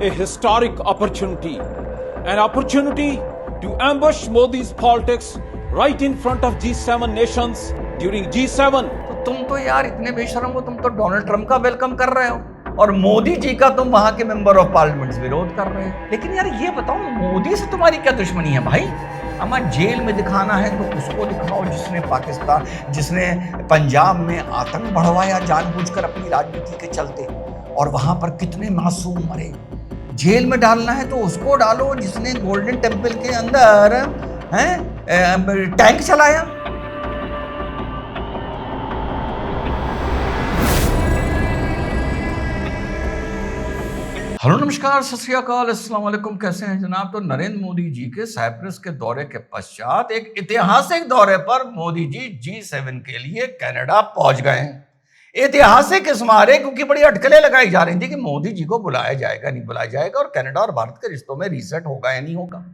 a historic opportunity, an opportunity to ambush Modi's politics right in front of G7 nations during G7. तो तुम तो यार इतने बेशरम हो, तुम तो डोनाल्ड ट्रंप का वेलकम कर रहे हो और मोदी जी का तुम वहां के मेंबर ऑफ पार्लियामेंट विरोध कर रहे हो। लेकिन यार ये बताओ, मोदी से तुम्हारी क्या दुश्मनी है भाई? हमें जेल में दिखाना है तो उसको दिखाओ जिसने पंजाब में आतंक बढ़वाया जानबूझकर अपनी राजनीति के चलते, और वहां पर कितने मासूम मरे। जेल में डालना है तो उसको डालो जिसने गोल्डन टेम्पल के अंदर टैंक चलाया। हेलो नमस्कार, सत श्री अकाल, अस्सलाम वालेकुम। कैसे हैं जनाब? तो नरेंद्र मोदी जी के साइप्रस के दौरे के पश्चात एक ऐतिहासिक दौरे पर मोदी जी G7 के लिए कनाडा पहुंच गए हैं। ऐतिहासिक इस मारे क्योंकि बड़ी अटकलें लगाई जा रही थी कि मोदी जी को बुलाया जाएगा नहीं बुलाया जाएगा, और कनाडा और भारत के रिश्तों में रीसेट होगा या नहीं होगा।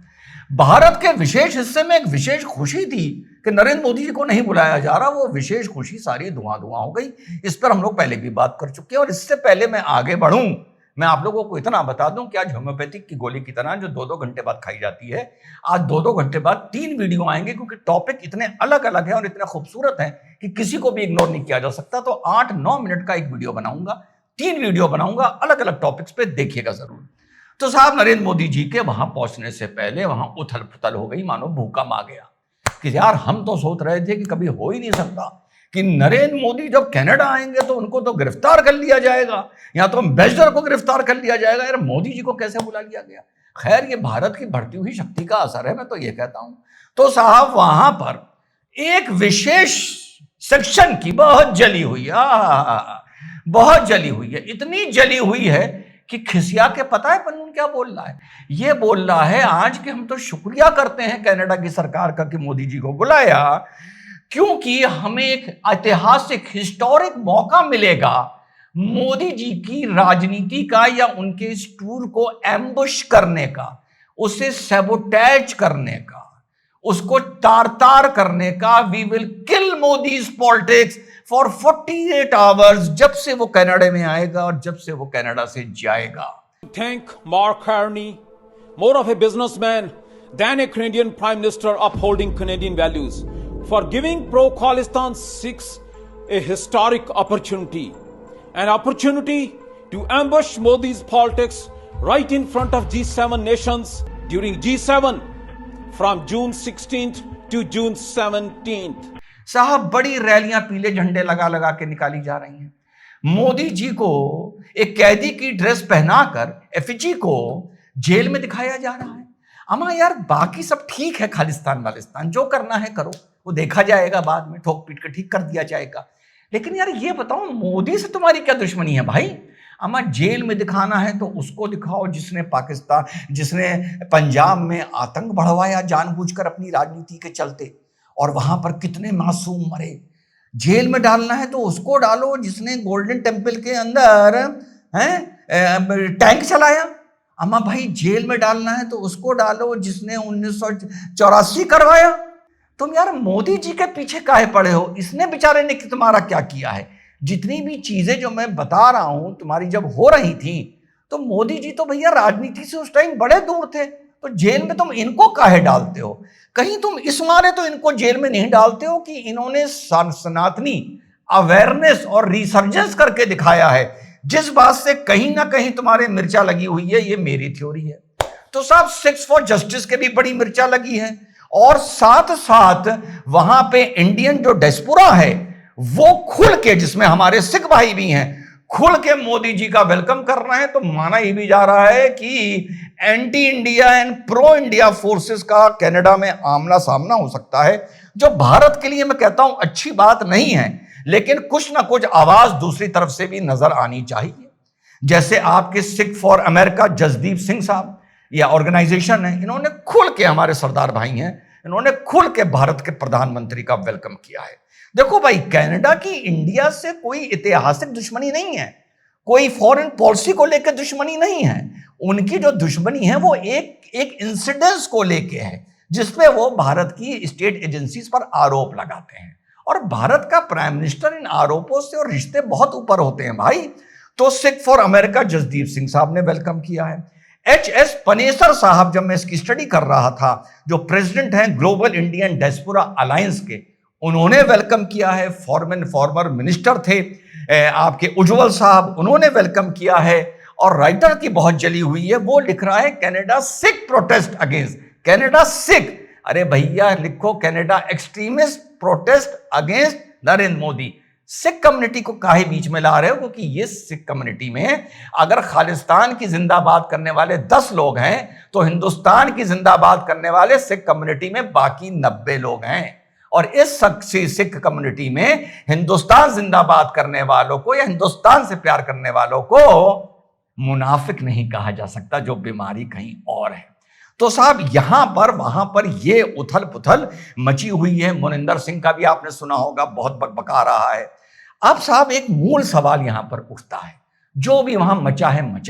भारत के विशेष हिस्से में एक विशेष खुशी थी कि नरेंद्र मोदी जी को नहीं बुलाया जा रहा। वो विशेष खुशी सारी धुआं हो गई। इस पर हम लोग पहले भी बात कर चुके हैं, और इससे पहले मैं आगे बढ़ूं, मैं आप लोगों को इतना बता दूं कि आज होम्योपैथिक की गोली की तरह जो 2-2 घंटे बाद खाई जाती है, आज 2-2 घंटे बाद 3 वीडियो आएंगे, क्योंकि टॉपिक इतने अलग अलग हैं और इतने खूबसूरत हैं कि किसी को भी इग्नोर नहीं किया जा सकता। तो 8-9 मिनट का एक वीडियो बनाऊंगा, 3 वीडियो बनाऊंगा अलग अलग टॉपिक्स पे, देखिएगा जरूर। तो साहब, नरेंद्र मोदी जी के वहां पहुंचने से पहले वहां उथल पुथल हो गई, मानो भूकंप आ गया कि यार हम तो सोच रहे थे कि कभी हो ही नहीं सकता कि नरेंद्र मोदी जब कनाडा आएंगे तो उनको तो गिरफ्तार कर लिया जाएगा, या तो एम्बेसडर को गिरफ्तार कर लिया जाएगा। यार मोदी जी को कैसे बुला लिया गया? खैर, ये भारत की बढ़ती हुई शक्ति का असर है, मैं तो ये कहता हूं। तो साहब, वहां पर एक विशेष सेक्शन की बहुत जली हुई है, बहुत जली हुई है, इतनी जली हुई है कि खिसिया के पता है पन्नून क्या बोल रहा है? ये बोल रहा है आज कि हम तो शुक्रिया करते हैं कनाडा की सरकार का कि मोदी जी को बुलाया, क्योंकि हमें एक ऐतिहासिक हिस्टोरिक मौका मिलेगा मोदी जी की राजनीति का या उनके इस टूर को एम्बुश करने का, उसे सैबोटेज करने का, उसको तार-तार करने का। We will kill Modi's politics for 48 hours, जब से वो कनाडा में आएगा और जब से वो कनाडा से जाएगा। Thank Mark Carney, more of a businessman than a Canadian Prime Minister upholding Canadian values, for giving pro-Khalistan Sikhs a historic opportunity, an opportunity to ambush Modi's politics right in front of G7 nations during G7 from June 16th to June 17th. साहब, बड़ी रैलियां पीले झंडे लगा लगा के निकाली जा रही हैं। मोदी जी को एक कैदी की ड्रेस पहनाकर एफिजी को जेल में दिखाया जा रहा है। अमा यार, बाकी सब ठीक है, खालिस्तान वालिस्तान जो करना है करो, वो देखा जाएगा, बाद में ठोक पीट के ठीक कर दिया जाएगा। लेकिन यार ये बताओ, मोदी से तुम्हारी क्या दुश्मनी है भाई? अमा जेल में दिखाना है तो उसको दिखाओ जिसने पंजाब में आतंक बढ़वाया जानबूझकर अपनी राजनीति के चलते, और वहां पर कितने मासूम मरे। जेल में डालना है तो उसको डालो जिसने गोल्डन टेम्पल के अंदर टैंक चलाया। अम्मा भाई, जेल में डालना है तो उसको डालो जिसने 1984 करवाया। तुम यार मोदी जी के पीछे काहे पड़े हो? इसने बेचारे ने तुम्हारा क्या किया है? जितनी भी चीजें जो मैं बता रहा हूं तुम्हारी जब हो रही थी, तो मोदी जी तो भैया राजनीति से उस टाइम बड़े दूर थे, तो जेल में तुम इनको काहे डालते हो? कहीं तुम इस मारे तो इनको जेल में नहीं डालते हो कि इन्होंने सनातनी अवेयरनेस और रिसर्जेंस करके दिखाया है, जिस बात से कहीं ना कहीं तुम्हारे मिर्चा लगी हुई है। ये मेरी थ्योरी है। तो साहब, सिक्स फॉर जस्टिस के भी बड़ी मिर्चा लगी है, और साथ साथ वहां पे इंडियन जो डायस्पोरा है वो खुल के, जिसमें हमारे सिख भाई भी हैं, खुल के मोदी जी का वेलकम कर रहे हैं। तो माना ही भी जा रहा है कि anti India and pro India forces का कनाडा में आमना सामना हो सकता है, जो भारत के लिए मैं कहता हूं अच्छी बात नहीं है, लेकिन कुछ ना कुछ आवाज दूसरी तरफ से भी नजर आनी चाहिए। जैसे आपके सिख फॉर अमेरिका जसदीप सिंह साहब, या ऑर्गेनाइजेशन है, इन्होंने खुल के, हमारे सरदार भाई हैं, इन्होंने खुल के भारत के प्रधानमंत्री का वेलकम किया है। देखो भाई, कनाडा की इंडिया से कोई ऐतिहासिक दुश्मनी नहीं है, कोई फॉरेन पॉलिसी को लेकर दुश्मनी नहीं है। उनकी जो दुश्मनी है वो एक इंसिडेंस को लेके है, जिसपे वो भारत की स्टेट एजेंसीज पर आरोप लगाते हैं, और भारत का प्राइम मिनिस्टर इन आरोपों से और रिश्ते बहुत ऊपर होते हैं भाई। तो सिख फॉर अमेरिका जसदीप सिंह साहब ने वेलकम किया है। HS पनेसर साहब, जब मैं इसकी स्टडी कर रहा था, जो प्रेसिडेंट हैं ग्लोबल इंडियन डायस्पोरा अलायंस के, उन्होंने वेलकम किया है। फॉर्मर मिनिस्टर थे आपके उज्जवल साहब, उन्होंने वेलकम किया है। और राइटर की बहुत जली हुई है, वो लिख रहा है Canada Sikh protest against, Canada Sikh. अरे भैया लिखो Canada extremist protest against Narendra Modi. Sikh community को काहे बीच में ला रहे हो? क्योंकि ये सिख कम्युनिटी में अगर खालिस्तान की जिंदाबाद करने वाले 10 लोग हैं तो हिंदुस्तान की जिंदाबाद करने वाले सिख कम्युनिटी में बाकी 90 लोग हैं। और इस सिख कम्युनिटी में हिंदुस्तान जिंदाबाद करने वालों को या हिंदुस्तान से प्यार करने वालों को मुनाफिक नहीं कहा जा सकता, जो बीमारी कहीं और है। तो साहब यहां पर वहां पर ये उथल पुथल मची हुई है। मोनिंदर सिंह का भी आपने सुना होगा, बहुत बकबका रहा है। अब साहब एक मूल सवाल यहां पर उठता है, जो भी वहां मचा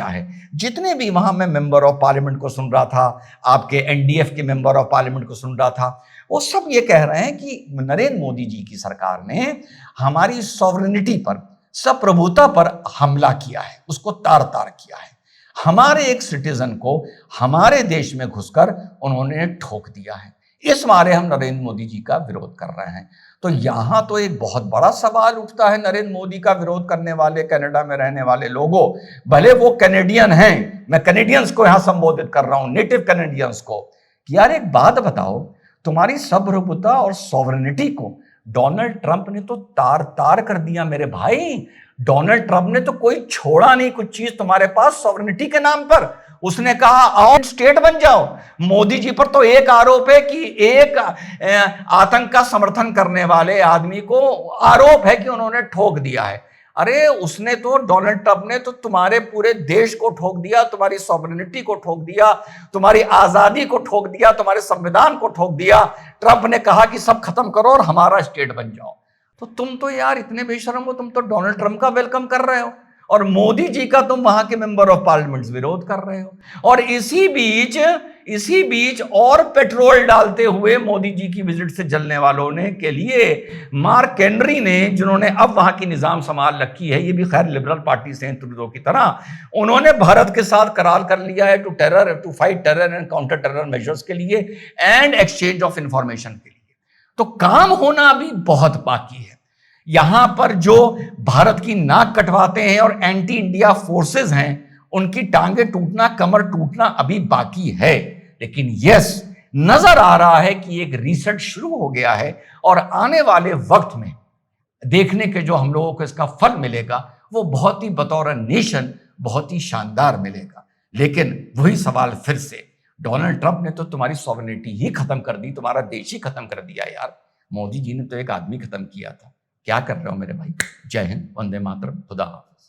है। जितने भी वहां मैं मेंबर ऑफ पार्लियामेंट को सुन रहा था, आपके NDF के मेंबर ऑफ पार्लियामेंट को सुन रहा था, वो सब ये कह रहे हैं कि नरेंद्र मोदी जी की सरकार ने हमारी सॉवरेनिटी पर, संप्रभुता पर हमला किया है, उसको तार किया है। हमारे एक सिटीजन को हमारे देश में घुसकर उन्होंने ठोक दिया है। इस मारे हम नरेंद्र मोदी जी का विरोध कर रहे हैं। तो यहां तो एक बहुत बड़ा सवाल उठता है नरेंद्र मोदी का विरोध करने वाले कनाडा में रहने वाले लोगों, भले वो कैनेडियन हैं, मैं कैनेडियंस को यहां संबोधित कर रहा हूं, नेटिव कैनेडियंस को, कि यार एक बात बताओ, तुम्हारी संप्रभुता और सॉवरेनिटी को डोनाल्ड ट्रंप ने तो तार कर दिया मेरे भाई। डोनाल्ड ट्रंप ने तो कोई छोड़ा नहीं कुछ चीज तुम्हारे पास सॉवरेनिटी के नाम पर। उसने कहा आओ स्टेट बन जाओ। मोदी जी पर तो एक आरोप है कि एक आतंक का समर्थन करने वाले आदमी को आरोप है कि उन्होंने ठोक दिया है। अरे उसने तो, डोनाल्ड ट्रंप ने तो तुम्हारे पूरे देश को ठोक दिया, तुम्हारी सॉवरेनिटी को ठोक दिया, तुम्हारी आजादी को ठोक दिया, तुम्हारे संविधान को ठोक दिया। ट्रंप ने कहा कि सब खत्म करो और हमारा स्टेट बन जाओ। तो तुम तो यार इतने बेशरम हो, तुम तो डोनाल्ड ट्रंप का वेलकम कर रहे हो और मोदी जी का तुम वहां के मेंबर ऑफ पार्लियामेंट विरोध कर रहे हो। और इसी बीच और पेट्रोल डालते हुए मोदी जी की विजिट से जलने वालों ने के लिए मार्क केनरी ने, जिन्होंने अब वहां की निजाम संभाल रखी है, ये भी खैर लिबरल पार्टी से हैं ट्रूडो की तरह, उन्होंने भारत के साथ करार कर लिया है to fight terror and counter terror measures के लिए एंड एक्सचेंज ऑफ इंफॉर्मेशन के लिए। तो काम होना अभी बहुत बाकी है। यहां पर जो भारत की नाक कटवाते हैं और एंटी इंडिया फोर्सेस हैं, उनकी टांगे टूटना, कमर टूटना अभी बाकी है। लेकिन यस, नजर आ रहा है कि एक रीसेट शुरू हो गया है और आने वाले वक्त में देखने के जो हम लोगों को इसका फल मिलेगा वो बहुत ही बतौर नेशन बहुत ही शानदार मिलेगा। लेकिन वही सवाल फिर से, डोनाल्ड ट्रंप ने तो तुम्हारी सॉवरेनिटी ही खत्म कर दी, तुम्हारा देश ही खत्म कर दिया यार। मोदी जी ने तो एक आदमी खत्म किया था। क्या कर रहे हो मेरे भाई? जय हिंद, वंदे मातरम, खुदा हाफिज।